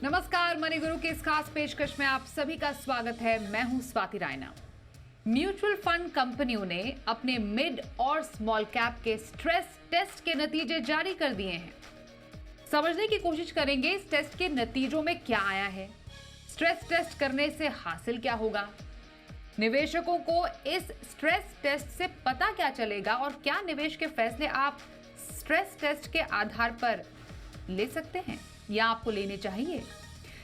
नमस्कार, मनी गुरु की इस खास पेशकश में आप सभी का स्वागत है। मैं हूं स्वाति रायना। म्यूचुअल फंड कंपनियों ने अपने मिड और स्मॉल कैप के स्ट्रेस टेस्ट के नतीजे जारी कर दिए हैं। समझने की कोशिश करेंगे इस टेस्ट के नतीजों में क्या आया है, स्ट्रेस टेस्ट करने से हासिल क्या होगा, निवेशकों को इस स्ट्रेस टेस्ट से पता क्या चलेगा और क्या निवेश के फैसले आप स्ट्रेस टेस्ट के आधार पर ले सकते हैं या आपको लेने चाहिए।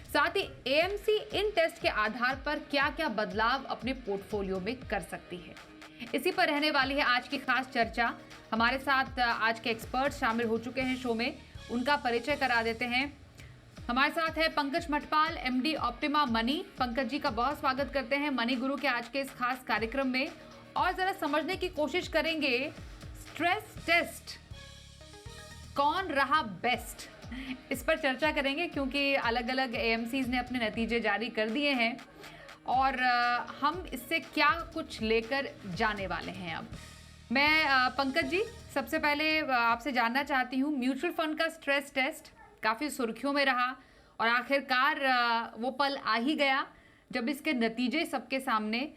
साथ ही एएमसी इन टेस्ट के आधार पर क्या क्या बदलाव अपने पोर्टफोलियो में कर सकती है, इसी पर रहने वाली है आज की खास चर्चा। हमारे साथ आज के एक्सपर्ट शामिल हो चुके हैं शो में, उनका परिचय करा देते हैं। हमारे साथ है Pankaj Mathpal, MD Optima Money. Pankaj ji का बहुत स्वागत करते हैं मनी गुरु के आज के इस खास कार्यक्रम में। और जरा समझने की कोशिश करेंगे स्ट्रेस टेस्ट कौन रहा बेस्ट, इस पर चर्चा करेंगे क्योंकि अलग अलग एएमसीज ने अपने नतीजे जारी कर दिए हैं और हम इससे क्या कुछ लेकर जाने वाले हैं। अब मैं पंकज जी सबसे पहले आपसे जानना चाहती हूँ, म्यूचुअल फंड का स्ट्रेस टेस्ट काफ़ी सुर्खियों में रहा और आखिरकार वो पल आ ही गया जब इसके नतीजे सबके सामने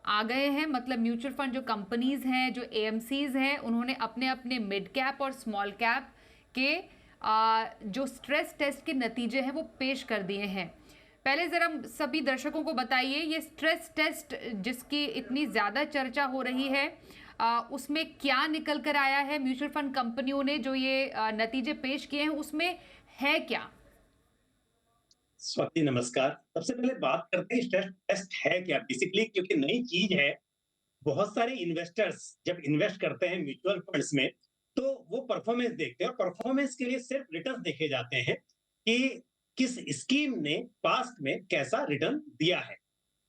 आ गए हैं। मतलब म्यूचुअल फंड जो कंपनीज हैं, जो एएमसीज हैं, उन्होंने अपने अपने मिड कैप और स्मॉल कैप के जो स्ट्रेस टेस्ट के नतीजे हैं वो पेश कर दिए हैं। पहले ज़रा सभी दर्शकों को बताइए, ये स्ट्रेस टेस्ट जिसकी इतनी ज़्यादा चर्चा हो रही है उसमें क्या निकल कर आया है, म्यूचुअल फंड कंपनियों ने जो ये नतीजे पेश किए हैं उसमें है क्या? स्वाति नमस्कार। सबसे पहले बात करते हैं स्ट्रेस टेस्ट है क्या बेसिकली, क्योंकि नई चीज है। बहुत सारे इन्वेस्टर्स जब इन्वेस्ट करते हैं म्यूचुअल फंड्स में तो वो परफॉर्मेंस देखते हैं और परफॉर्मेंस के लिए सिर्फ रिटर्न देखे जाते हैं कि किस स्कीम ने पास्ट में कैसा रिटर्न दिया है।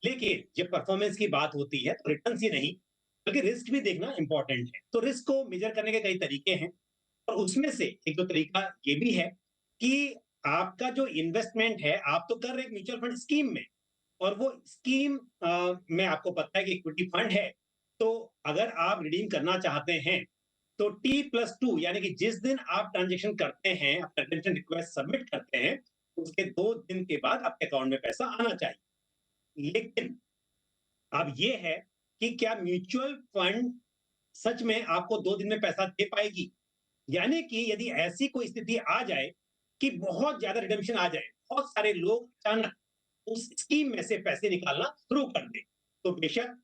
लेकिन जब परफॉर्मेंस की बात होती है तो रिटर्न ही नहीं बल्कि रिस्क भी देखना इंपॉर्टेंट है। तो रिस्क को मेजर करने के कई तरीके हैं और उसमें से एक दो तरीका ये भी है कि आपका जो इन्वेस्टमेंट है आप तो कर रहे हैं म्यूचुअल फंड स्कीम में और वो स्कीम में आपको पता है कि इक्विटी फंड है। तो अगर आप रिडीम करना चाहते हैं तो T+2 यानी कि जिस दिन आप ट्रांजेक्शन करते हैं, आप रिडेम्पशन रिक्वेस्ट सबमिट करते हैं, उसके 2 दिन के बाद आपके अकाउंट में पैसा आना चाहिए। लेकिन अब ये है कि क्या म्यूचुअल फंड सच में आपको 2 दिन में पैसा दे पाएगी? यानी कि यदि ऐसी कोई स्थिति आ जाए कि बहुत ज्यादा रिडेम्पशन आ जाए, बहुत सारे लोग अचानक उस स्कीम में से पैसे निकालना शुरू कर दें, तो बेशक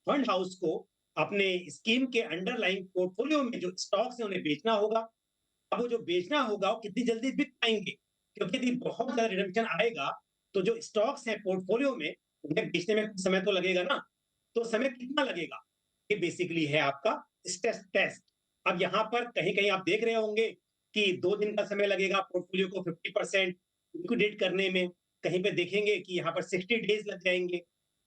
फंड हाउस को अपने स्कीम के अंडरलाइन पोर्टफोलियो में जो स्टॉक्स है उन्हें बेचना होगा। अब वो जो बेचना होगा वो कितनी जल्दी बिक पाएंगे, क्योंकि यदि बहुत ज्यादा रिडेम्पशन आएगा तो जो स्टॉक्स हैं पोर्टफोलियो में उन्हें बेचने में कुछ समय तो लगेगा ना। तो समय कितना लगेगा, ये बेसिकली है आपका स्ट्रेस टेस्ट। अब यहाँ पर कहीं कहीं आप देख रहे होंगे कि 2 दिन का समय लगेगा पोर्टफोलियो को 50% लिक्विडेट करने में, कहीं पे देखेंगे कि यहाँ पर 60 डेज लग जाएंगे।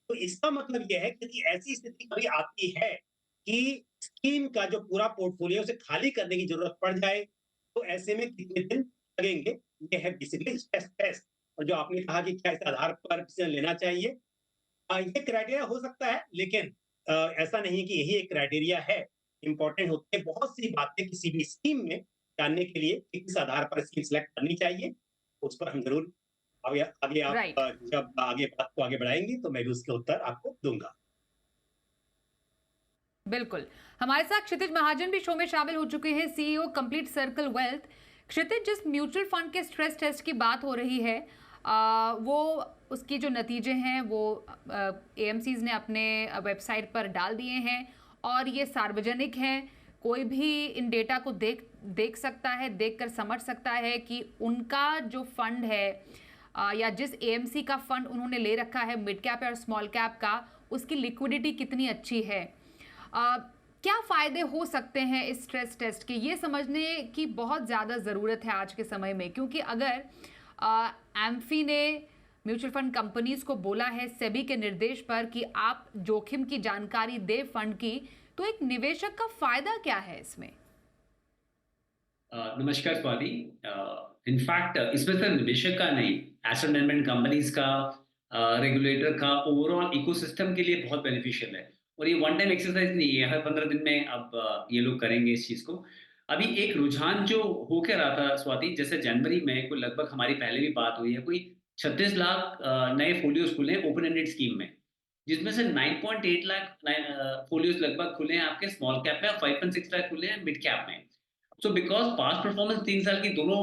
तो इसका मतलब यह है कि यदि ऐसी स्थिति कभी आती है कि स्कीम का जो पूरा पोर्टफोलियो से खाली करने की जरूरत पड़ जाए तो ऐसे में कितने दिन लगेंगे, ये है बेसिकली स्ट्रेस टेस्ट। और जो आपने कहा कि क्या इस आधार पर डिसीजन लेना चाहिए, ये क्राइटेरिया हो सकता है लेकिन ऐसा नहीं कि यही एक क्राइटेरिया है। इंपॉर्टेंट होती है बहुत सी बातें किसी भी स्कीम में जानने के लिए कि किस आधार पर स्कीम सेलेक्ट करनी चाहिए। उस पर हम जरूर आगे आगे आप राइट, जब आगे बात को आगे बढ़ाएंगे तो मैं भी उसके उत्तर आपको दूंगा। बिल्कुल। हमारे साथ क्षितिज महाजन भी शो में शामिल हो चुके हैं, सीईओ कंप्लीट सर्कल वेल्थ। क्षितिज, जिस म्यूचुअल फंड के स्ट्रेस टेस्ट की बात हो रही है वो उसकी जो नतीजे हैं वो एएमसीज ने अपने वेबसाइट पर डाल दिए हैं और ये सार्वजनिक हैं। कोई भी इन डेटा को देख देख सकता है, देखकर समझ सकता है कि उनका जो फंड है या जिस एएमसी का फंड उन्होंने ले रखा है मिड कैप और स्मॉल कैप का, उसकी लिक्विडिटी कितनी अच्छी है। क्या फायदे हो सकते हैं इस स्ट्रेस टेस्ट के, ये समझने की बहुत ज़्यादा ज़रूरत है आज के समय में। क्योंकि अगर एम्फी ने म्यूचुअल फंड कंपनीज को बोला है सेबी के निर्देश पर कि आप जोखिम की जानकारी दे फंड की, तो एक निवेशक का फायदा क्या है इसमें? नमस्कार स्वाति। इनफैक्ट इसमें सिर्फ निवेशक का नहीं, एसेट मैनेजमेंट कंपनीज का, रेगुलेटर का, ओवरऑल इकोसिस्टम के लिए बहुत बेनिफिशियल है। और ये वन टाइम एक्सरसाइज नहीं है, हर 15 दिन में अब ये लोग करेंगे इस चीज को। अभी एक रुझान जो हो क्या रहा था स्वाति, जैसे जनवरी में कोई लगभग हमारी पहले भी बात हुई है, कोई 36 लाख नए फोलियोज खुले हैं ओपन एंडेड स्कीम में, जिसमें से 9.8 लाख फोलियोज लगभग खुले हैं आपके स्मॉल कैप में और 5.6 लाख खुले हैं मिड कैप में। सो बिकॉज पास्ट परफॉर्मेंस 3 साल की दोनों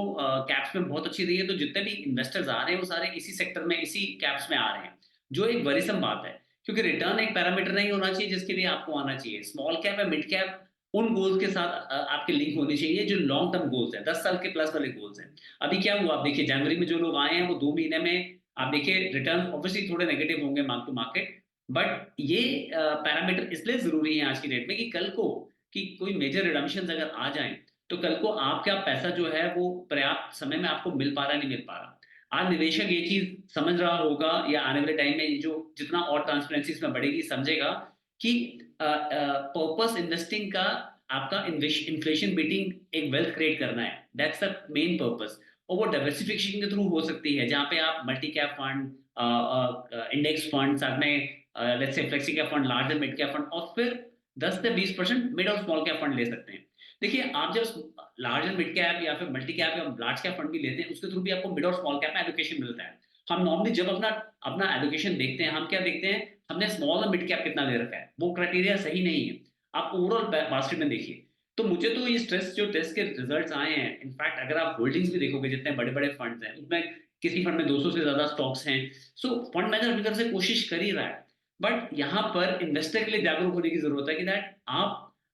कैप्स में बहुत अच्छी रही है, तो जितने भी इन्वेस्टर्स आ रहे हैं वो सारे इसी सेक्टर में, इसी कैप्स में आ रहे हैं, जो एक वरीसम बात है, क्योंकि रिटर्न एक पैरामीटर नहीं होना चाहिए जिसके लिए आपको आना चाहिए। स्मॉल कैप या मिड कैप उन गोल्स के साथ आपके लिंक होने चाहिए जो लॉन्ग टर्म गोल्स हैं, 10 साल के प्लस वाले गोल्स हैं। अभी क्या हुआ आप देखिए, जनवरी में जो लोग आए हैं वो 2 महीने में आप देखिए रिटर्न ऑब्वियसली थोड़े नेगेटिव होंगे मार्क टू मार्केट, बट ये पैरामीटर इसलिए जरूरी है आज की डेट में कि कल को कि कोई मेजर रिडम्पशंस अगर आ जाएं तो कल को आपका पैसा जो है वो पर्याप्त समय में आपको मिल पा रहा है नहीं मिल पा रहा। आज निवेशक ये चीज समझ रहा होगा या आने वाले टाइम में ये जो जितना और ट्रांसपेरेंसी इसमें बढ़ेगी समझेगा कि पर्पस इन्वेस्टिंग का आपका इन्फ्लेशन बीटिंग एक वेल्थ क्रिएट करना है, दैट्स द मेन पर्पस। और वो डाइवर्सिफिकेशन के थ्रू हो सकती है जहाँ पे आप multi cap fund, index fund, साथ में let's say flexi cap fund, large and mid cap fund, और फिर 10 से 20% मिड और स्मॉल कैप फंड ले सकते हैं। देखिए आप जब लार्ज एंड मिड कैप या फिर मल्टी कैप या लार्ज कैप फंड भी लेते हैं उसके थ्रू भी आपको मिड और स्मॉल कैप में एलोकेशन मिलता है। हम नॉर्मली जब अपना अपना एलोकेशन देखते हैं हम क्या देखते हैं, हमने स्मॉल और मिड कैप कितना ले रखा है, वो क्राइटेरिया सही नहीं है। आप ओवरऑल बास्केट में देखिए। तो मुझे तो ये स्ट्रेस जो टेस्ट के रिजल्ट्स आए हैं, इनफैक्ट अगर आप होल्डिंग्स भी देखोगे जितने बड़े बड़े फंड्स हैं उसमें किसी फंड में 200 से ज्यादा स्टॉक्स हैं। सो फंड मैनेजर अपनी तरफ से कोशिश कर ही रहा है, बट यहाँ पर इन्वेस्टर के लिए जागरूक होने की जरूरत है कि दैट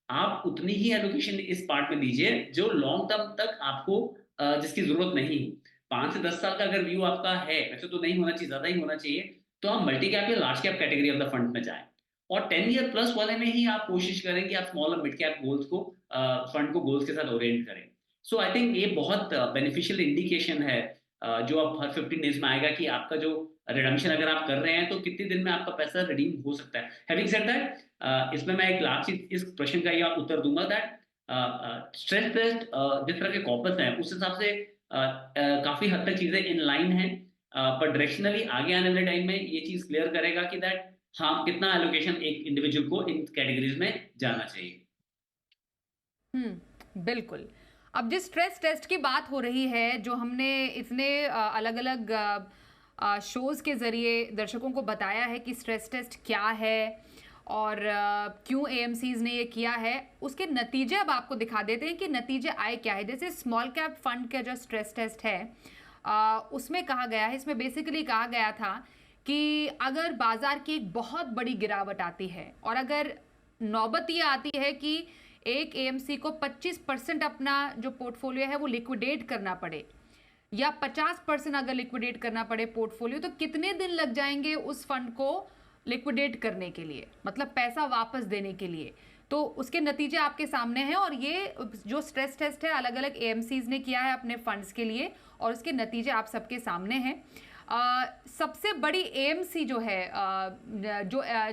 आप उतनी ही एलोकेशन इस पार्ट में दीजिए जो लॉन्ग टर्म तक आपको जिसकी जरूरत नहीं हो। 5 से 10 साल का अगर व्यू आपका है, वैसे तो नहीं होना चाहिए, ज्यादा ही होना चाहिए, तो हम मल्टी कैप या large cap category of the fund में जाएं। और 10 ईयर प्लस वाले में ही आप कोशिश करें कि आप स्मॉल और मिड कैप गोल्स को फंड को गोल्स के साथ ओरिएंट करें। सो आई थिंक ये बहुत बेनिफिशियल इंडिकेशन है जो अब हर 15 डेज में आएगा कि आपका जो रिडम्पशन अगर आप कर रहे हैं तो कितने दिन में आपका पैसा रिडीम हो सकता है। हैविंग सेड दैट, इसमें मैं एक लास्ट चीज इस प्रश्न का यह उत्तर दूंगा दैट स्ट्रेस टेस्ट जिस तरह के कॉर्पस हैं उस हिसाब से काफी हद तक चीजें इन लाइन हैं, पर डायरेक्शनली आगे आने वाले टाइम में ये चीज क्लियर करेगा कि दैट हाँ कितना एलोकेशन एक इंडिविजुअल को इन कैटेगरीज में जाना चाहिए। बिल्कुल। अब जिस स्ट्रेस टेस्ट की बात हो रही है, जो हमने इतने अलग अलग शोज़ के ज़रिए दर्शकों को बताया है कि स्ट्रेस टेस्ट क्या है और क्यों एएमसीज़ ने ये किया है, उसके नतीजे अब आपको दिखा देते हैं कि नतीजे आए क्या है। जैसे स्मॉल कैप फंड का जो स्ट्रेस टेस्ट है उसमें कहा गया है, इसमें बेसिकली कहा गया था कि अगर बाज़ार की एक बहुत बड़ी गिरावट आती है और अगर नौबत ये आती है कि एक एएमसी को 25% अपना जो पोर्टफोलियो है वो लिक्विडेट करना पड़े या 50% अगर लिक्विडेट करना पड़े पोर्टफोलियो, तो कितने दिन लग जाएंगे उस फंड को लिक्विडेट करने के लिए, मतलब पैसा वापस देने के लिए। तो उसके नतीजे आपके सामने हैं और ये जो स्ट्रेस टेस्ट है अलग अलग एएमसीज ने किया है अपने फंड्स के लिए और उसके नतीजे आप सबके सामने हैं। सबसे बड़ी एएमसी जो है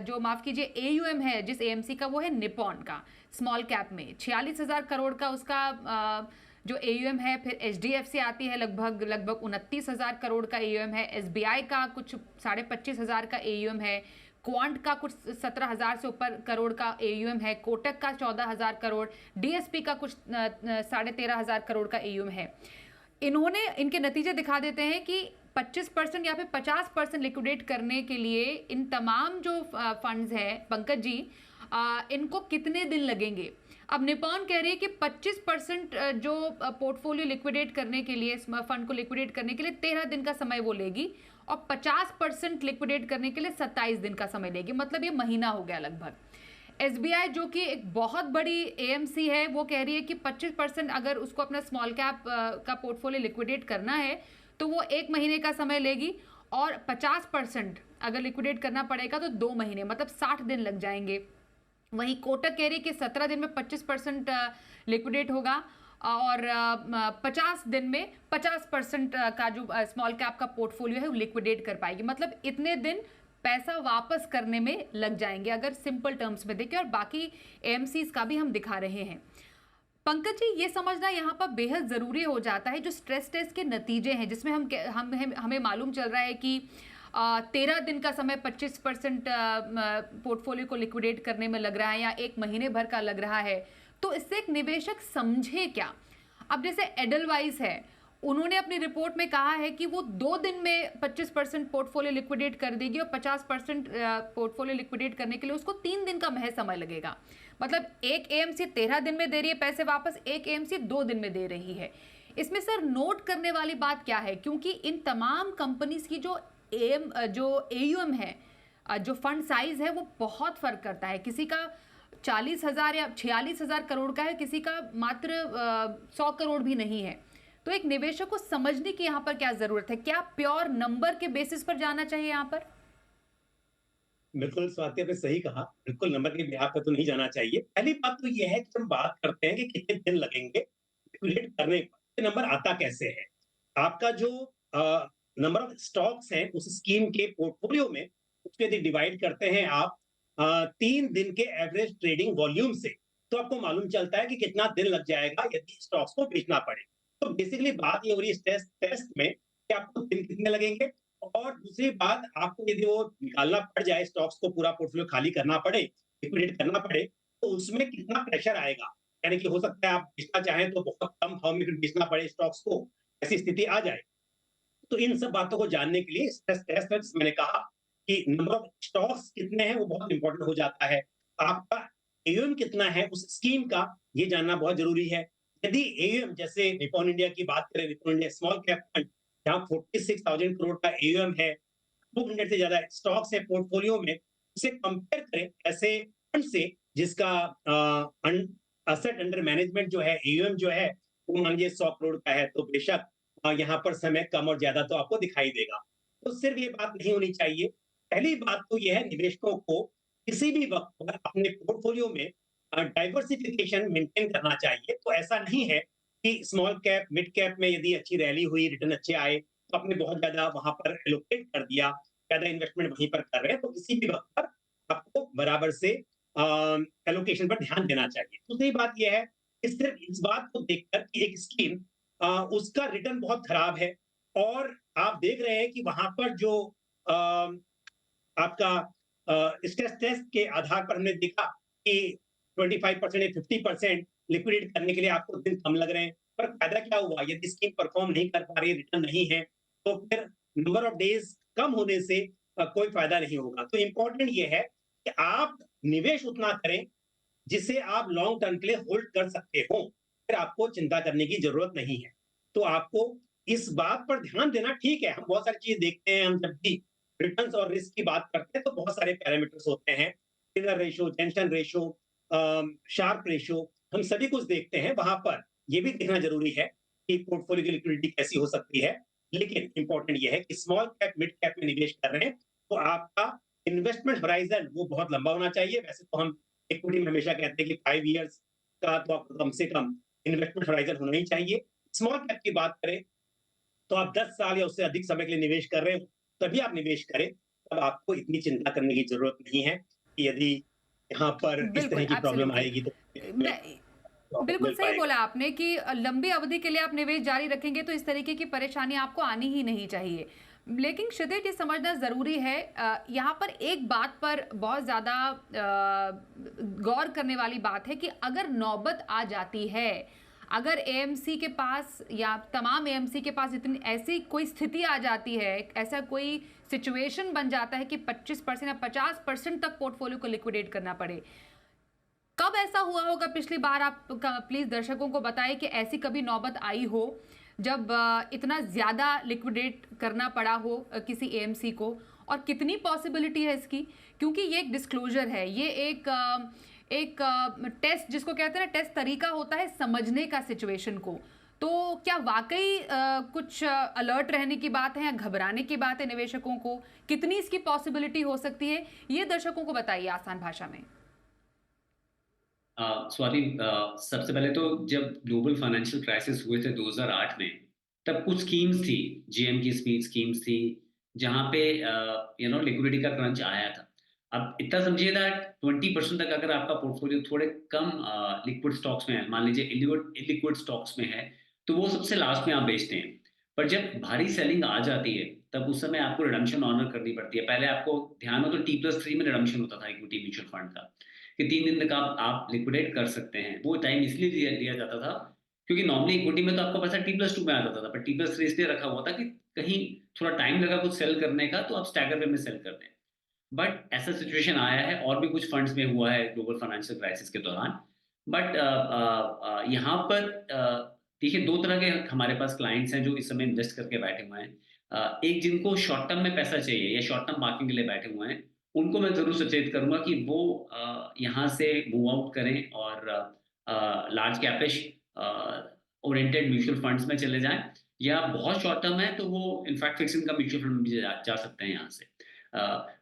जो माफ़ कीजिए एयूएम है जिस एएमसी का, वो है निपॉन का स्मॉल कैप में 46,000 करोड़ का उसका जो एयूएम है। फिर एचडीएफसी आती है लगभग 29,000 करोड़ का एयूएम है। एसबीआई का कुछ 25,500 का एयूएम है। क्वांट का कुछ 17,000 से ऊपर करोड़ का एयूएम है। कोटक का 14,000 करोड़, डीएसपी का कुछ 13,500 करोड़ का एयूएम है। इन्होंने इनके नतीजे दिखा देते हैं कि 25% या फिर 50% लिक्विडेट करने के लिए इन तमाम जो फंड्स हैं पंकज जी, इनको कितने दिन लगेंगे। अब निपॉन कह रही है कि 25% जो पोर्टफोलियो लिक्विडेट करने के लिए, फंड को लिक्विडेट करने के लिए 13 दिन का समय वो लेगी और 50% लिक्विडेट करने के लिए 27 दिन का समय लेगी, मतलब ये महीना हो गया लगभग। एसबीआई जो कि एक बहुत बड़ी एएमसी है वो कह रही है कि 25% अगर उसको अपना स्मॉल कैप का पोर्टफोलियो लिक्विडेट करना है तो वो 1 महीने का समय लेगी और 50% अगर लिक्विडेट करना पड़ेगा तो 2 महीने, मतलब 60 दिन लग जाएंगे। वहीं कोटक कह रही है कि 17 दिन में 25% लिक्विडेट होगा और 50 दिन में 50% का जो स्मॉल कैप का पोर्टफोलियो है वो लिक्विडेट कर पाएगी, मतलब इतने दिन पैसा वापस करने में लग जाएंगे अगर सिंपल टर्म्स में देखें। और बाकी एएमसीज का भी हम दिखा रहे हैं। पंकज जी, ये समझना यहाँ पर बेहद ज़रूरी हो जाता है जो स्ट्रेस टेस्ट के नतीजे हैं, जिसमें हमें मालूम चल रहा है कि 13 दिन का समय 25% पोर्टफोलियो को लिक्विडेट करने में लग रहा है या 1 महीने भर का लग रहा है। तो इससे एक निवेशक समझे क्या? अब जैसे एडलवाइस है, उन्होंने अपनी रिपोर्ट में कहा है कि वो 2 दिन में 25% पोर्टफोलियो लिक्विडेट कर देगी और 50% पोर्टफोलियो लिक्विडेट करने के लिए उसको 3 दिन का महज समय लगेगा। मतलब एक एएमसी 13 दिन में दे रही है पैसे वापस, एक एएमसी 2 दिन में दे रही है। इसमें सर नोट करने वाली बात क्या है? क्योंकि इन तमाम कंपनीज की जो एयूएम है, जो फंड साइज है, वो बहुत फर्क करता है। किसी का 40,000 या 46,000 करोड़ का है, किसी का मात्र 100 करोड़ भी नहीं है। तो एक निवेशक को समझने की यहाँ पर क्या जरूरत है? क्या प्योर नंबर के बेसिस पर जाना चाहिए यहाँ पर? बिल्कुल स्वाति, आपने सही कहा। बिल्कुल नंबर के बिहाफ पे तो नहीं जाना चाहिए। पहली बात तो ये है कि हम बात करते हैं कि कितने दिन लगेंगे लिक्विडेट करने पर, ये नंबर आता कैसे है? आपका जो नंबर ऑफ स्टॉक्स हैं उस स्कीम के पोर्टफोलियो में, उसको यदि डिवाइड करते हैं आप 3 दिन के एवरेज ट्रेडिंग वॉल्यूम से, तो आपको मालूम चलता है कि कितना दिन लग जाएगा यदि स्टॉक्स को बेचना पड़े। तो बेसिकली बात ये हो रही है इस टेस्ट में कि आपको दिन कितने लगेंगे, और दूसरी बात, आपको यदि वो निकालना पड़ जाए, स्टॉक्स को पूरा पोर्टफोलियो खाली करना पड़े, लिक्विडेट करना पड़े, तो उसमें कितना प्रेशर आएगा। यानी कि हो सकता है आप बेचना चाहें तो बहुत कम भाव में फिर बेचना पड़े स्टॉक्स को, ऐसी स्थिति आ जाए। तो इन सब बातों को जानने के लिए स्ट्रेस टेस्ट है, जिसमें मैंने कहा कि नंबर ऑफ स्टॉक्स कितने हैं वो बहुत इंपॉर्टेंट हो जाता है। आपका एयूएम कितना है उस स्कीम का, ये जानना बहुत जरूरी है। यदि एयूएम, जैसे निपॉन इंडिया की बात करें, Nippon India small cap fund, जहाँ 46,000 करोड़ का एयूएम है, 200 से ज्यादा स्टॉक्स है पोर्टफोलियो में, उसे कंपेयर करें ऐसे फंड से जिसका असेट अंडर मैनेजमेंट जो है, एयूएम जो है, वो मान लीजिए 100 करोड़ का है, तो बेशक यहाँ पर समय कम और ज्यादा तो आपको दिखाई देगा। तो सिर्फ ये बात नहीं होनी चाहिए। पहली बात तो यह है, निवेशकों को किसी भी वक्त पर अपने पोर्टफोलियो में डाइवर्सिफिकेशन मेंटेन करना चाहिए। तो ऐसा नहीं है कि स्मॉल कैप, मिड कैप में यदि अच्छी रैली हुई, रिटर्न अच्छे आए, तो आपने बहुत ज्यादा वहां पर एलोकेट कर दिया, ज्यादा इन्वेस्टमेंट वहीं पर कर रहे हैं। तो किसी भी वक्त पर आपको बराबर से एलोकेशन पर ध्यान देना चाहिए। दूसरी बात यह है कि सिर्फ इस बात को देखकर कि एक स्कीम उसका रिटर्न बहुत खराब है, और आप देख रहे हैं कि वहां पर जो अ, आपका स्ट्रेस टेस्ट के आधार पर हमने देखा कि 25% या 50% लिक्विडेट करने के लिए आपको दिन कम लग रहे हैं, पर फायदा क्या हुआ? यदि स्कीम परफॉर्म नहीं कर पा रही है, रिटर्न नहीं है, तो फिर नंबर ऑफ डेज कम होने से कोई फायदा नहीं होगा। तो इंपॉर्टेंट ये है कि आप निवेश उतना करें जिसे आप लॉन्ग टर्म के लिए होल्ड कर सकते हो, फिर आपको चिंता करने की जरूरत नहीं है। तो आपको इस बात पर ध्यान देना, ठीक है, हम बहुत सारी चीजें देखते हैं, हम जब भी रिटर्न्स और रिस्क की बात करते हैं तो बहुत सारे पैरामीटर्स होते हैं, Treynor ratio, tension ratio, Sharpe ratio, हम सभी कुछ देखते हैं। वहां पर ये भी देखना जरूरी है कि पोर्टफोलियो की लिक्विडिटी कैसी हो सकती है। लेकिन इंपॉर्टेंट ये है कि स्मॉल कैप, मिड कैप में निवेश कर रहे हैं तो आपका इन्वेस्टमेंट होराइजन वो बहुत लंबा होना चाहिए। वैसे तो हम इक्विटी में हमेशा कहते हैं कि 5 इयर्स का तो आपको कम से कम इन्वेस्टमेंट होराइजन होना ही चाहिए। स्मॉल कैप की बात करें तो आप 10 साल या उससे अधिक समय के लिए निवेश कर रहे हो, तभी आप निवेश करें। तब आपको इतनी चिंता करने की जरूरत नहीं है कि यदि यहाँ पर इस बिल्कुल, तरह की प्रॉब्लम एब्सोल्युटली। आएगी तो मैं प्रॉफिट बिल्कुल मिल सही पाएगा। बोला आपने कि लंबी अवधि के लिए आप निवेश जारी रखेंगे तो इस तरीके की परेशानी आपको आनी ही नहीं चाहिए। लेकिन क्षितिज, ये समझना ज़रूरी है, यहाँ पर एक बात पर बहुत ज़्यादा गौर करने वाली बात है कि अगर नौबत आ जाती है, अगर एएमसी के पास या तमाम एएमसी के पास इतनी ऐसी कोई स्थिति आ जाती है, ऐसा कोई सिचुएशन बन जाता है कि 25% या 50% तक पोर्टफोलियो को लिक्विडेट करना पड़े, कब ऐसा हुआ होगा पिछली बार? आप प्लीज दर्शकों को बताएं कि ऐसी कभी नौबत आई हो जब इतना ज्यादा लिक्विडेट करना पड़ा हो किसी एएमसी को, और कितनी पॉसिबिलिटी है इसकी? क्योंकि ये एक डिस्क्लोजर है, ये एक टेस्ट, जिसको कहते हैं ना, टेस्ट तरीका होता है समझने का सिचुएशन को। तो क्या वाकई कुछ अलर्ट रहने की बात है या घबराने की बात है निवेशकों को? कितनी इसकी पॉसिबिलिटी हो सकती है, ये दर्शकों को बताइए आसान भाषा में। स्वाति, सबसे पहले तो जब ग्लोबल फाइनेंशियल क्राइसिस हुए थे 2008 में, तब कुछ स्कीम्स थी, जीएम की स्कीम्स थी, जहाँ पे लिक्विडिटी का क्रंच आया था। अब इतना समझिए दैट 20% तक अगर आपका पोर्टफोलियो थोड़े कम लिक्विड स्टॉक्स में है, मान लीजिए इलिक्विड स्टॉक्स में है, तो वो सबसे लास्ट में आप बेचते हैं। पर जब भारी सेलिंग आ जाती है, तब उस समय आपको रिडम्पशन ऑनर करनी पड़ती है। पहले आपको ध्यान हो तो T+3 में रिडम्पशन होता था इक्विटी म्यूचुअल फंड का, कि 3 दिन तक आप लिक्विडेट कर सकते हैं। वो टाइम इसलिए दिया दिया जाता था क्योंकि नॉर्मली इक्विटी में तो आपका पैसा T+2 में आ जाता था, पर T+3 इसलिए रखा हुआ था कि कहीं थोड़ा टाइम लगा कुछ सेल करने का, तो आप स्टैगर वे में सेल कर दें। बट ऐसा सिचुएशन आया है और भी कुछ फंड्स में हुआ है ग्लोबल फाइनेंशियल क्राइसिस के दौरान। बट यहाँ पर देखिए 2 तरह के हमारे पास क्लाइंट्स हैं जो इस समय इन्वेस्ट करके बैठे हुए हैं। एक जिनको शॉर्ट टर्म में पैसा चाहिए या शॉर्ट टर्म मार्किंग के लिए बैठे हुए हैं, उनको मैं ज़रूर सचेत करूँगा कि वो यहाँ से मूव आउट करें और large capish oriented mutual funds में चले जाएँ, या बहुत शॉर्ट टर्म है तो वो in fact fixed income mutual fund में भी जा सकते हैं यहाँ से।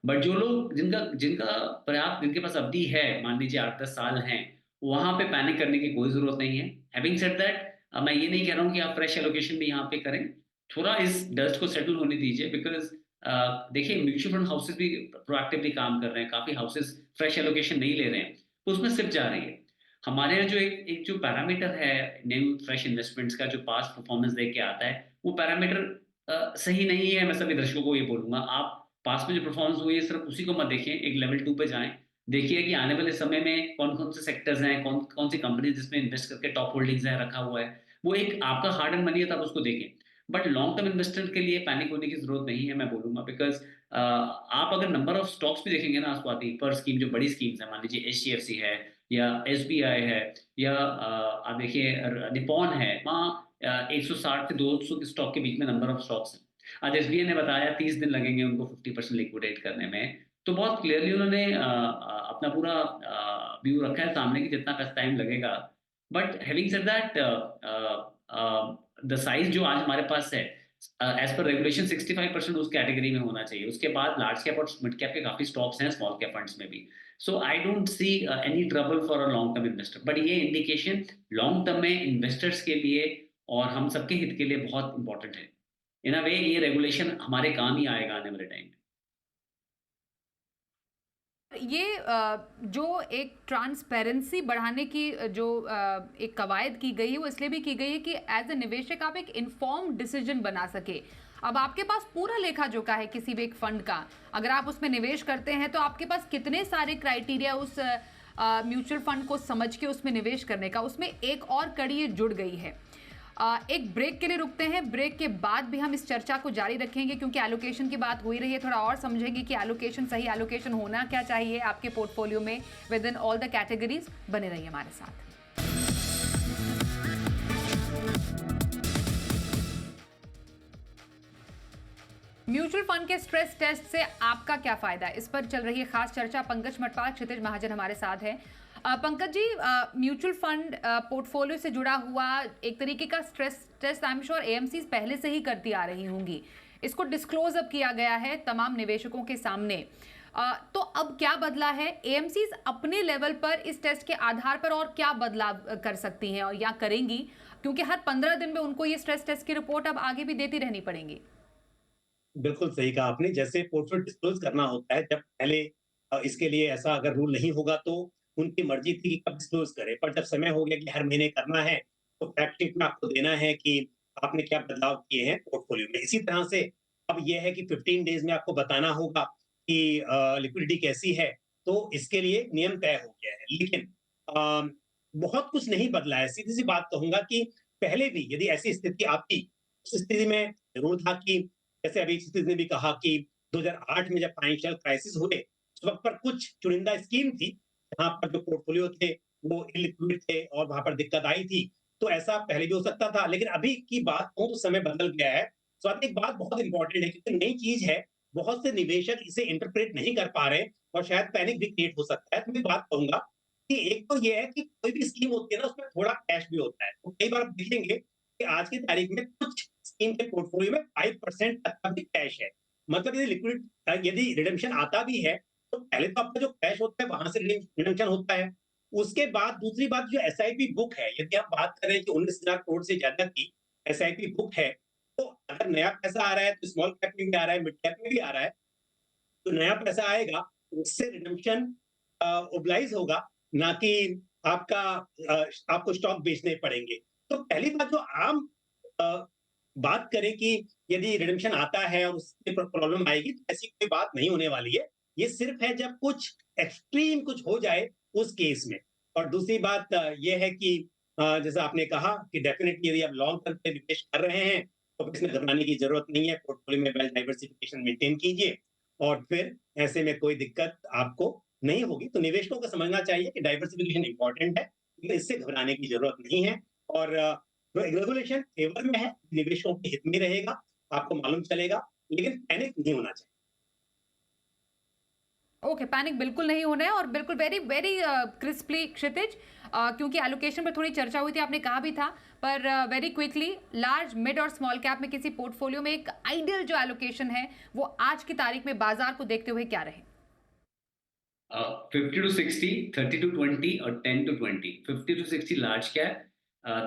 बट जो लोग जिनका जिनका पर्याप्त जिनके पास अवधि है, मान लीजिए 8-10 साल हैं, वहाँ पे पैनिक करने की कोई ज़रूरत नहीं है। हैविंग सेड दैट, मैं ये नहीं कह रहा हूँ कि आप फ्रेश एलोकेशन भी यहाँ पे करें। थोड़ा इस डस्ट को सेटल होने दीजिए, बिकॉज़ देखिए म्यूचुअल फंड हाउसेस भी प्रोएक्टिवली काम कर रहे हैं। काफ़ी हाउसेस फ्रेश एलोकेशन नहीं ले रहे हैं, उसमें सिप जा रही है। हमारे यहाँ जो एक एक जो पैरामीटर है न्यू फ्रेश इन्वेस्टमेंट्स का, जो पास्ट परफॉर्मेंस देख के आता है, वो पैरामीटर सही नहीं है। मैं सभी दर्शकों को ये बोलूँगा, आप पास्ट में जो परफॉर्मेंस हुई है सिर्फ उसी को मत देखिए, एक लेवल 2 पे जाएँ। देखिए कि आने वाले समय में कौन-कौन से सेक्टर्स हैं, कौन-कौन सी कंपनीज़ जिसमें इन्वेस्ट करके टॉप होल्डिंग्स है, रखा हुआ है। वो एक आपका हार्ड अर्न्ड मनी है, तब उसको देखें। बट लॉन्ग टर्म इन्वेस्टर के लिए पैनिक होने की ज़रूरत नहीं है, मैं बोलूँगा, बिकॉज़ आप अगर नंबर ऑफ स्टॉक्स भी देखेंगे ना स्वाति, पर स्कीम जो बड़ी स्कीम्स हैं, मान लीजिए एचडीएफसी है या एसबीआई है, या आप देखिए निप्पॉन है, वहाँ 160 से 200 के स्टॉक के बीच में नंबर ऑफ स्टॉक्स हैं। आज एसबीआई ने बताया 30 दिन लगेंगे उनको 50% लिक्विडेट करने में। तो बहुत क्लियरली उन्होंने अपना पूरा व्यू रखा है सामने कि जितना टाइम लगेगा। But having said that, the size जो आज हमारे पास है, एज़ पर रेगुलेशन 65% उस कैटेगरी में होना चाहिए। उसके बाद लार्ज कैप और मिड कैप के काफ़ी स्टॉक्स हैं, स्मॉल कैप फंड्स में भी। So I don't see any trouble for a long term investor. But ये इंडिकेशन लॉन्ग टर्म में इन्वेस्टर्स के लिए और हम सबके हित के लिए बहुत इंपॉर्टेंट है। इन अ वे ये रेगुलेशन हमारे काम ही आएगा आने वाले टाइम में। ये जो एक ट्रांसपेरेंसी बढ़ाने की जो एक कवायद की गई है, वो इसलिए भी की गई है कि एज ए निवेशक आप एक इन्फॉर्म डिसीजन बना सके। अब आपके पास पूरा लेखा जोखा है किसी भी एक फंड का, अगर आप उसमें निवेश करते हैं तो आपके पास कितने सारे क्राइटेरिया उस म्यूचुअल फंड को समझ के उसमें निवेश करने का, उसमें एक और कड़ी ये जुड़ गई है। एक ब्रेक के लिए रुकते हैं, ब्रेक के बाद भी हम इस चर्चा को जारी रखेंगे क्योंकि एलोकेशन की बात हो ही रही है। थोड़ा और समझेंगे कि एलोकेशन, सही एलोकेशन होना क्या चाहिए आपके पोर्टफोलियो में with in all the categories. बने रहिए हमारे साथ। म्यूचुअल फंड के स्ट्रेस टेस्ट से आपका क्या फायदा है, इस पर चल रही है खास चर्चा। पंकज मटवाल, क्षितिज महाजन हमारे साथ है। Pankaj ji, mutual fund portfolio से जुड़ा हुआ एक तरीके का stress test I am sure AMCs पहले से ही करती आ रही होंगी। इसको डिस्क्लोज अब किया गया है तमाम निवेशकों के सामने। तो अब क्या बदला है? एएमसीज अपने लेवल पर इस टेस्ट के आधार पर और क्या बदलाव कर सकती हैं या करेंगी, क्योंकि हर 15 दिन में उनको ये स्ट्रेस टेस्ट की रिपोर्ट अब आगे भी देती रहनी पड़ेगी। बिल्कुल सही कहा आपने। जैसे पोर्टफोलियो डिस्क्लोज करना होता है, जब पहले इसके लिए ऐसा अगर रूल नहीं होगा तो उनकी मर्जी थी कि कब डिस्क्लोज करें, पर जब समय हो गया कि हर महीने करना है तो फैक्ट शीट में आपको देना है कि आपने क्या बदलाव किए हैं पोर्टफोलियो में। इसी तरह से अब यह है कि 15 डेज में आपको बताना होगा कि लिक्विडिटी कैसी है, तो इसके लिए नियम तय हो गया है। लेकिन अ, बहुत कुछ नहीं बदला है। सीधी सी बात कहूंगा कि पहले भी यदि ऐसी स्थिति आती, उस स्थिति में जरूर था कि जैसे अभी क्षितिज ने भी कहा कि 2008 में जब फाइनेंशियल क्राइसिस हुए, उस वक्त पर कुछ चुनिंदा स्कीम थी जहां पर जो पोर्टफोलियो थे वो इलिक्विड थे और वहां पर दिक्कत आई थी। तो ऐसा पहले भी हो सकता था, लेकिन अभी की बात कहूं तो समय बदल गया है। तो एक बात बहुत इंपॉर्टेंट है क्योंकि नई चीज है, बहुत से निवेशक इसे इंटरप्रेट नहीं कर पा रहे और शायद पैनिक भी क्रिएट हो सकता है। तो मैं बात कहूंगा कि एक तो ये है कि कोई भी स्कीम होती है ना, उसमें थोड़ा कैश भी होता है। तो कई बार आप देखेंगे कि आज की तारीख में कुछ स्कीम के पोर्टफोलियो में 5% तक का भी कैश है। मतलब यदि रिडेम्पशन आता भी है तो पहले तो आपका जो कैश होता है वहां से रिडेम्पशन होता है। उसके बाद दूसरी बात, जो एसआईपी बुक है, यदि आप बात करें कि 19,000 करोड़ से ज्यादा की एसआईपी बुक है, तो अगर नया पैसा आ रहा है तो स्मॉल कैप में भी आ रहा है, मिड कैप में भी आ रहा है। तो नया पैसा आएगा, उससे रिडेम्पशन ओबलाइज होगा, ना कि आपका आपको स्टॉक बेचने पड़ेंगे। तो पहली बात, जो आम बात करें कि यदि रिडेम्पशन आता है और उससे प्रॉब्लम आएगी, तो ऐसी कोई बात नहीं होने वाली है। ये सिर्फ है जब कुछ एक्सट्रीम कुछ हो जाए, उस केस में। और दूसरी बात ये है कि जैसा आपने कहा कि डेफिनेटली यदि आप लॉन्ग टर्म पे निवेश कर रहे हैं तो इसमें घबराने की जरूरत नहीं है। पोर्टफोलियो में वेल डाइवर्सिफिकेशन मेंटेन कीजिए और फिर ऐसे में कोई दिक्कत आपको नहीं होगी। तो निवेशकों को समझना चाहिए कि डाइवर्सिफिकेशन इंपॉर्टेंट है, लेकिन इससे घबराने की जरूरत नहीं है। और रेगुलेशन फेवर में है, निवेशकों के हित में रहेगा, आपको मालूम चलेगा, लेकिन पैनिक नहीं होना चाहिए। ओके, पैनिक बिल्कुल नहीं होना है और बिल्कुल वेरी वेरी क्रिस्पली क्षितिज, क्योंकि एलोकेशन पर थोड़ी चर्चा हुई थी, आपने कहा भी था, पर वेरी क्विकली लार्ज मिड और स्मॉल कैप में किसी पोर्टफोलियो में एक आइडियल जो एलोकेशन है वो आज की तारीख में बाजार को देखते हुए क्या रहे? 50 to 60, 30 to 20 और 10 to 20। 50 to 60 large cap,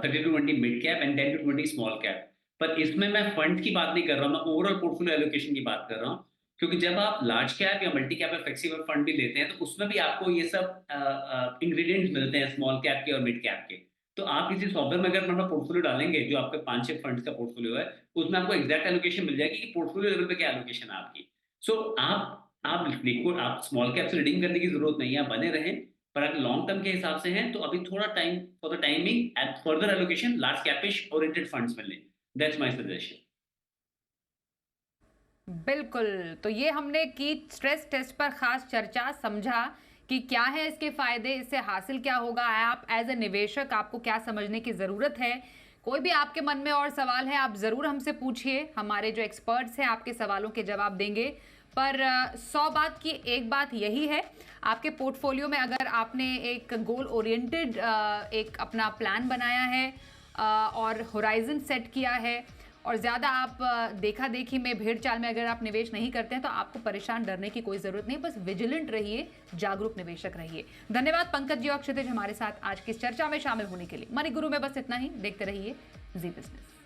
30 to 20 mid cap and 10 to 20 small cap. पर इसमें मैं फंड की बात नहीं कर रहा हूँ, मैं ओवरऑल पोर्टफोलियो एलोकेशन की बात कर रहा हूँ। क्योंकि जब आप लार्ज कैप या मल्टी कैप या फ्लेक्सिबल फंड भी लेते हैं तो उसमें भी आपको ये सब इंग्रेडिएंट्स मिलते हैं स्मॉल कैप के और मिड कैप के। तो आप किसी सॉफ्टवेयर में अगर अपना पोर्टफोलियो डालेंगे जो आपके 5-6 फंड्स का पोर्टफोलियो है, उसमें आपको एग्जैक्ट एलोकेशन मिल जाएगी कि पोर्टफोलियो लेवल पे क्या एलोकेशन है आपकी। सो आप देखो, आप स्मॉल कैप से रीडिंग करने की जरूरत नहीं है, आप बने रहें। पर अगर लॉन्ग टर्म के हिसाब से हैं तो अभी थोड़ा time for the timing at further allocation large capish oriented funds में लें। That's my suggestion. बिल्कुल, तो ये हमने की स्ट्रेस टेस्ट पर खास चर्चा, समझा कि क्या है इसके फायदे, इससे हासिल क्या होगा, आप एज ए निवेशक आपको क्या समझने की ज़रूरत है। कोई भी आपके मन में और सवाल है आप ज़रूर हमसे पूछिए, हमारे जो एक्सपर्ट्स हैं आपके सवालों के जवाब देंगे। पर 100 बात की एक बात यही है, आपके पोर्टफोलियो में अगर आपने एक गोल ओरिएंटेड एक अपना प्लान बनाया है और होराइजन सेट किया है और ज़्यादा आप देखा देखी में भेड़ चाल में अगर आप निवेश नहीं करते हैं तो आपको परेशान डरने की कोई ज़रूरत नहीं, बस विजिलेंट रहिए, जागरूक निवेशक रहिए। धन्यवाद पंकज जी और क्षितिज हमारे साथ आज की इस चर्चा में शामिल होने के लिए। मनी गुरु में बस इतना ही, देखते रहिए जी बिजनेस।